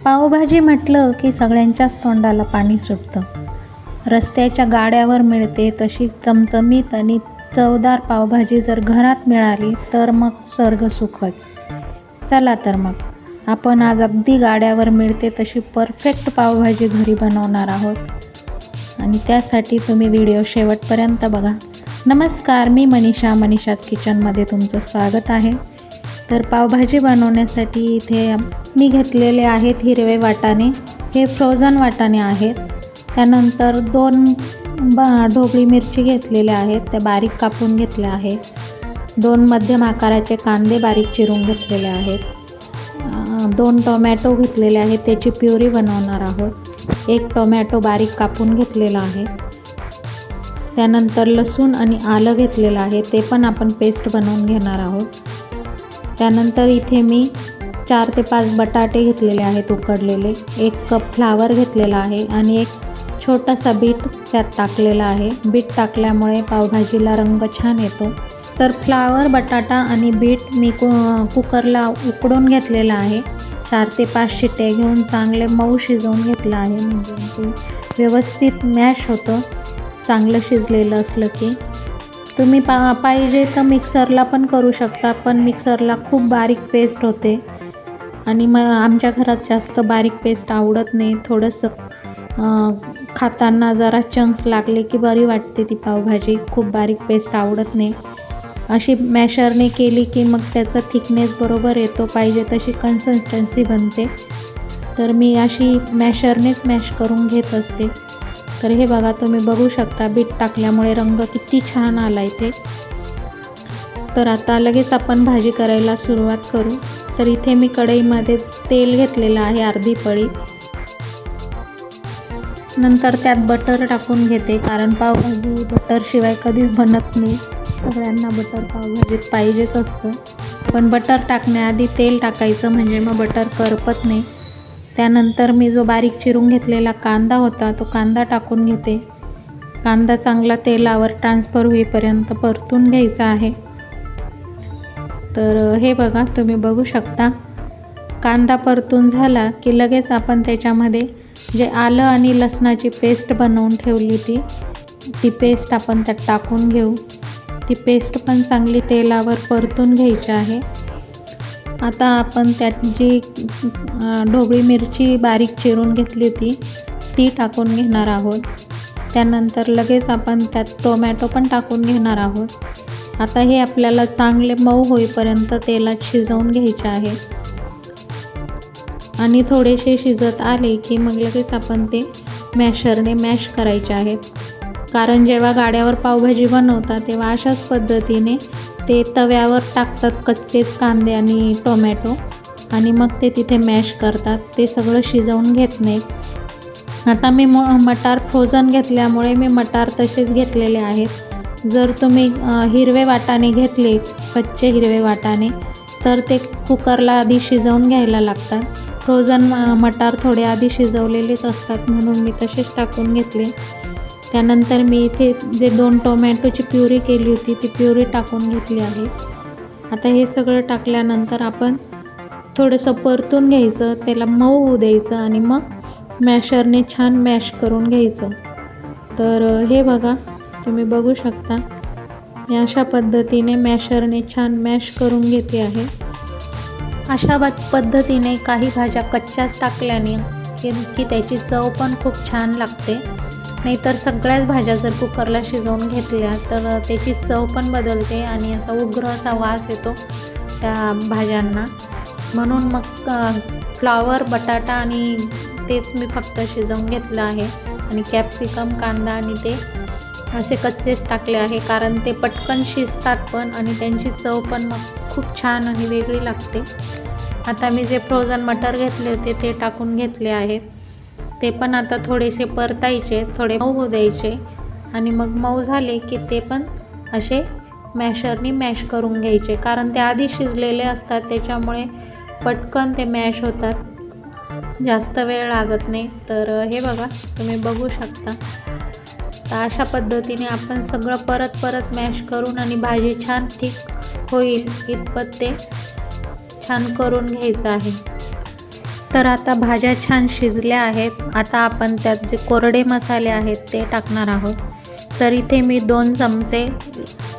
पावभाजी म्हटलं की सगळ्यांच्याच तोंडाला पाणी सुटतं. रस्त्याच्या गाड्यावर मिळते तशी चमचमीत आणि चवदार पावभाजी जर घरात मिळाली तर मग स्वर्ग सुखच. चला तर मग आपण आज अगदी गाड्यावर मिळते तशी परफेक्ट पावभाजी घरी बनवणार आहोत आणि त्यासाठी तुम्ही व्हिडिओ शेवटपर्यंत बघा. नमस्कार, मी मनीषाज किचनमध्ये तुमचं स्वागत आहे. तर पावभाजी बनवण्यासाठी इथे मी घेतलेले आहेत हिरवे वाटाणे. हे फ्रोझन वाटाणे आहेत. त्यानंतर 2 ढोबळी मिरची घेतलेल्या आहेत, त्या बारीक कापून घेतल्या आहेत. 2 मध्यम आकाराचे कांदे बारीक चिरून घेतलेले आहेत. 2 टोमॅटो घेतलेले आहेत, त्याची प्युरी बनवणार आहोत. 1 टोमॅटो बारीक कापून घेतलेला आहे. त्यानंतर लसूण आणि आलं घेतलेलं आहे, ते पण आपण पेस्ट बनवून घेणार आहोत. त्यानंतर इथे मी 4 ते 5 बटाटे घेतलेले आहेत उकडलेले. 1 कप फ्लावर घेतलेला आहे आणि 1 छोटासा बीट त्यात टाकलेला आहे. बीट टाकल्यामुळे पावभाजीला रंग छान येतो. तर फ्लावर, बटाटा आणि बीट मी कुकरला उकडून घेतलेला आहे. 4 ते 5 शिट्ट्या घेऊन चांगले मऊ शिजवून घेतलं आहे, म्हणजे ते व्यवस्थित मॅश होतं चांगलं शिजलेलं असलं की. तुम्ही पाहिजे तर मिक्सरला पण करू शकता, पण मिक्सरला खूप बारीक पेस्ट होते आणि आमच्या घरात जास्त बारीक पेस्ट आवडत नाही. थोडंसं खाताना जरा चंक्स लागले की बरी वाटते ती पावभाजी. खूप बारीक पेस्ट आवडत नाही. अशी मॅशरने केली की मग त्याचा थिकनेस बरोबर येतो, पाहिजे तशी कन्सिस्टन्सी बनते. तर मी अशी मॅशरनेच मॅश करून घेत असते. तर हे बघा, तुम्ही बघू शकता बीट टाकल्यामुळे रंग किती छान आला इथे. तर आता लगेच आपण भाजी करायला सुरुवात करू. तर इथे मी कढईमध्ये तेल घेतलेलं आहे, अर्धी पळी. नंतर त्यात बटर टाकून घेते, कारण पावभाजी बटरशिवाय कधीच बनत नाही. सगळ्यांना बटर पावभाजीत पाहिजेच असतं, पण बटर टाकण्याआधी तेल टाकायचं, म्हणजे मग बटर करपत नाही. त्यानंतर मी जो बारीक चिरून घेतलेला कांदा होता तो कांदा टाकून घेते. कांदा चांगला तेलावर ट्रान्सफर होईपर्यंत परतून घ्यायचा आहे. तर हे बघा, तुम्ही बघू शकता कांदा परतून झाला की लगेच आपण त्याच्यामध्ये जे आलं आणि लसणाची पेस्ट बनवून ठेवली ती पेस्ट आपण त्यात टाकून घेऊ. ती पेस्ट पण चांगली तेलावर परतून घ्यायची आहे. आता आपण त्यात जी ढोबळी मिरची बारीक चिरून घेतली होती ती टाकून घेणार आहोत. त्यानंतर लगेच आपण त्यात टोमॅटो पण टाकून घेणार आहोत. आता हे आपल्याला चांगले मऊ होईपर्यंत तेलात शिजवून घ्यायचे आहे आणि थोडेसे शिजत आले की मग लगेच आपण ते मॅशरने मॅश करायचे आहेत. कारण जेव्हा गाड्यावर पावभाजी बनवतात तेव्हा अशाच पद्धतीने ते तव्यावर टाकतात कच्चेच कांदे आणि टोमॅटो आणि मग ते तिथे मॅश करतात. ते सगळं शिजवून घेत नाहीत. आता मी मटार फ्रोझन घेतल्यामुळे मी मटार तसेच घेतलेले आहेत. जर तुम्ही हिरवे वाटाणे घेतले, कच्चे हिरवे वाटाणे, तर ते कुकरला आधी शिजवून घ्यायला लागतात. फ्रोझन मटार थोडे आधी शिजवलेलेच असतात, म्हणून मी तसेच टाकून घेतले. त्यानंतर मी इथे जे 2 टोमॅटोची प्युरी केली होती ती प्युरी टाकून घेतली आहे. आता हे सगळं टाकल्यानंतर आपण थोडंसं परतून घ्यायचं, त्याला मऊ होऊ द्यायचं आणि मग मॅशरने छान मॅश करून घ्यायचं. तर हे बघा, तुम्ही बघू शकता मी अशा पद्धतीने मॅशरने छान मॅश करून घेते आहे. अशा पद्धतीने काही भाज्या कच्च्याच टाकल्याने की त्याची चव पण खूप छान लागते. नाहीतर सगळ्याच भाज्या जर कुकरला शिजवून घेतल्या तर त्याची चव पण बदलते आणि असा उग्र असा वास येतो त्या भाज्यांना. म्हणून मग फ्लॉवर, बटाटा आणि तेच मी फक्त शिजवून घेतलं आहे आणि कॅप्सिकम, कांदा आणि ते असे कच्चेच टाकले आहे, कारण ते पटकन शिजतात पण आणि त्यांची चव पण मग खूप छान आणि वेगळी लागते. आता मी जे फ्रोझन मटर घेतले होते ते टाकून घेतले आहेत. ते पण आता थोडेसे परतायचे, थोडे मऊ होऊ द्यायचे आणि मग मऊ झाले की ते पण असे मॅशरनी मॅश करून घ्यायचे, कारण ते आधी शिजलेले असतात त्याच्यामुळे पटकन ते मॅश होतात, जास्त वेळ लागत नाही. तर हे बघा, तुम्ही बघू शकता. तर अशा पद्धतीने आपण सगळं परत मॅश करून आणि भाजी छान थिक होईल इतपत ते छान करून घ्यायचं आहे. तर आता भाज्या छान शिजल्या आहेत. आता आपण त्यात जे कोरडे मसाले आहेत ते टाकणार आहोत. तर इथे मी 2 चमचे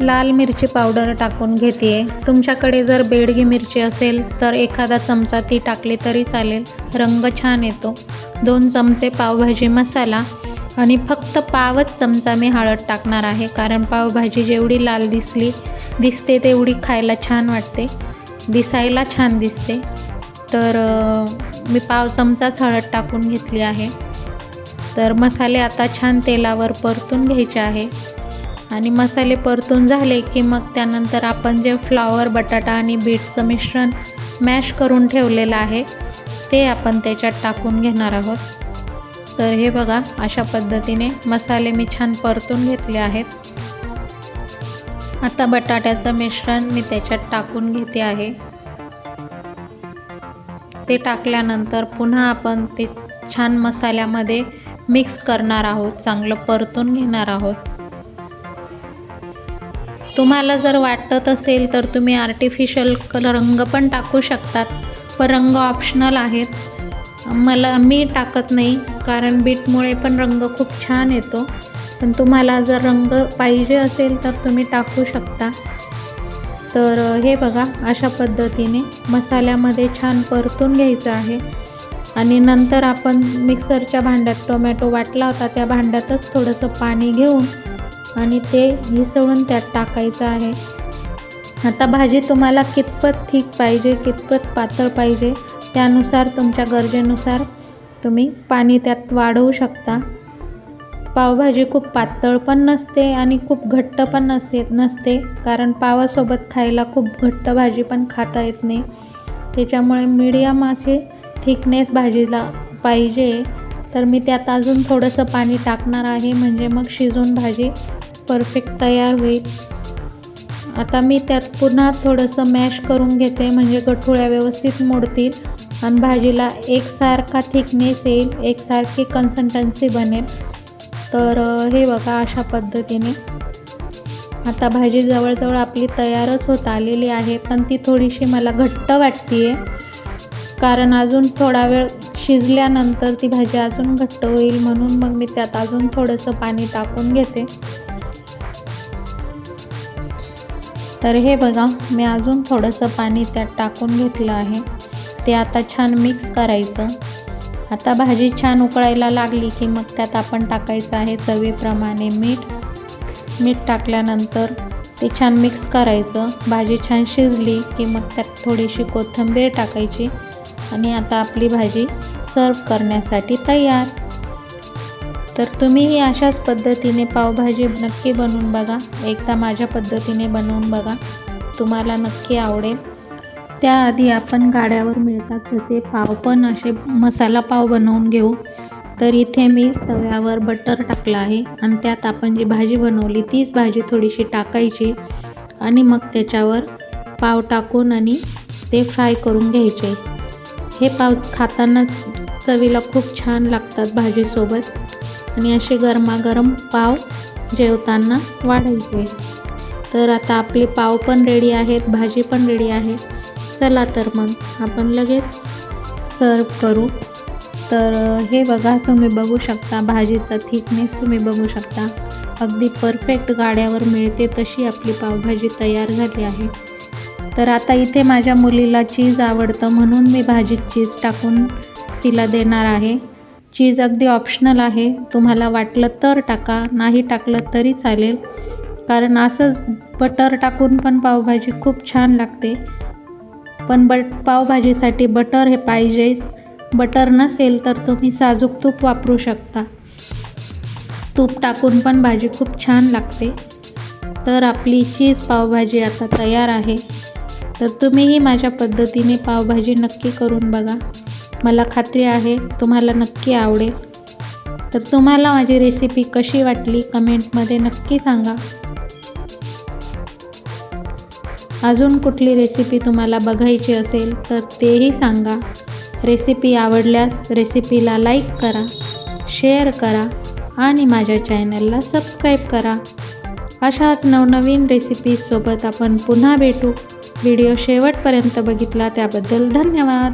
लाल मिरची पावडर टाकून घेते आहे. तुमच्याकडे जर बेडगी मिरची असेल तर एखादा चमचा ती टाकली तरी चालेल, रंग छान येतो. 2 चमचे पावभाजी मसाला आणि फक्त पावच चमचा मी हळद टाकणार आहे, कारण पावभाजी जेवढी लाल दिसते तेवढी खायला छान वाटते, दिसायला छान दिसते. तर मी पाव चमचाच हळद टाकून घेतली आहे. तर मसाले आता छान तेलावर परतून घ्यायचे आहे आणि मसाले परतून झाले की मग त्यानंतर आपण जे फ्लॉवर, बटाटा आणि बीटचं मिश्रण मॅश करून ठेवलेलं आहे ते आपण त्याच्यात टाकून घेणार आहोत. तर हे बघा, अशा पद्धतीने मसाले मी छान परतून घेतले आहेत. आता बटाट्याचं मिश्रण मी त्याच्यात टाकून घेते आहे. ते टाकल्यानंतर पुन्हा आपण ते छान मसाल्यामध्ये मिक्स करणार आहोत, चांगलं परतून घेणार आहोत. तुम्हाला जर वाटत असेल तर तुम्ही आर्टिफिशियल रंग पण टाकू शकतात, पण रंग ऑप्शनल आहेत. मी टाकत नाही, कारण बीटमुळे पण रंग खूप छान येतो. पण तुम्हाला जर रंग पाहिजे असेल तर तुम्ही टाकू शकता. तर हे बघा, अशा पद्धतीने मसाल्यामध्ये छान परतून घ्यायचं आहे. आणि नंतर आपण मिक्सरच्या भांड्यात टोमॅटो वाटला होता त्या भांड्यातच थोडंसं पाणी घेऊन आणि ते मिसळून त्यात टाकायचं आहे. आता भाजी तुम्हाला कितपत थिक पाहिजे, कितपत पातळ पाहिजे त्यानुसार तुमच्या गरजेनुसार तुम्ही पाणी त्यात वाढवू शकता. पावभाजी खूप पातळ पण नसते आणि खूप घट्ट पण नसते, कारण पावासोबत खायला खूप घट्ट भाजी पण खाता येत नाही. त्याच्यामुळे मीडियम असे थिकनेस भाजीला पाहिजे. तर मी त्यात अजून थोडंसं पाणी टाकणार आहे, म्हणजे मग शिजून भाजी परफेक्ट तयार होईल. आता मी त्यात पुन्हा थोडंसं मॅश करून घेते, म्हणजे गठुळ्या व्यवस्थित मोडतील आणि भाजीला एकसारखा थिकनेस येईल, एकसारखी कन्सिस्टन्सी बनेल. तर हे बघा, अशा पद्धतीने आता भाजी जवळजवळ आपली तयारच होत आलेली आहे. पण ती थोडीशी मला घट्ट वाटते आहे, कारण अजून थोडा वेळ शिजल्यानंतर ती भाजी अजून घट्ट होईल, म्हणून मग मी त्यात अजून थोडंसं पाणी टाकून घेते. तर हे बघा, मी अजून थोडंसं पाणी त्यात टाकून घेतलं आहे. ते आता छान मिक्स करायचं. आता भाजी छान उकळायला लागली की मग त्यात आपण टाकायचं आहे चवीप्रमाणे मीठ टाकल्यानंतर ते छान मिक्स करायचं. भाजी छान शिजली की मग त्यात थोडीशी कोथिंबीर टाकायची आणि आता आपली भाजी सर्व करण्यासाठी तयार. तर तुम्हीही अशाच पद्धतीने पावभाजी नक्की बनवून बघा. एकदा माझ्या पद्धतीने बनवून बघा, तुम्हाला नक्की आवडेल. त्याआधी आपण गाड्यावर मिळतात तसे पाव पण असे मसाला पाव बनवून घेऊ. तर इथे मी तव्यावर बटर टाकलं आहे आणि त्यात आपण जी भाजी बनवली तीच भाजी थोडीशी टाकायची आणि मग त्याच्यावर पाव टाकून आणि ते फ्राय करून घ्यायचे. हे पाव खाताना चवीला खूप छान लागतात भाजीसोबत आणि असे गरमागरम पाव जेवताना वाढायचे. तर आता आपले पाव पण रेडी आहेत, भाजी पण रेडी आहे. चला तर मग आपण लगेच सर्व करू. तर हे बघा, तुम्ही बघू शकता भाजीचा थिकनेस तुम्ही बघू शकता, अगदी परफेक्ट गाड्यावर मिळते तशी आपली पावभाजी तयार झाली आहे. तर आता इथे माझ्या मुलीला चीज आवडतं, म्हणून मी भाजीत चीज टाकून तिला देणार आहे. चीज अगदी ऑप्शनल आहे, तुम्हाला वाटलं तर टाका, नाही टाकलं तरी चालेल, कारण असंच बटर टाकून पण पावभाजी खूप छान लागते. पण पावभाजीसाठी बटर हे पाहिजेच. बटर नसेल तर तुम्ही साजूक तूप वापरू शकता. तूप टाकून पण भाजी खूप छान लागते. तर आपली चीज पावभाजी आता तयार आहे. तर तुम्हीही माझ्या पद्धतीने पावभाजी नक्की करून बघा, मला खात्री आहे तुम्हाला नक्की आवडेल. तर तुम्हाला माझी रेसिपी कशी वाटली कमेंटमध्ये नक्की सांगा. अजून कुठली रेसिपी तुम्हाला बघायची असेल तर तेही सांगा. रेसिपी आवडल्यास रेसिपीला लाईक करा, शेअर करा आणि माझ्या चॅनलला सबस्क्राईब करा. अशाच नवनवीन रेसिपीजसोबत आपण पुन्हा भेटू. व्हिडिओ शेवटपर्यंत बघितला त्याबद्दल धन्यवाद.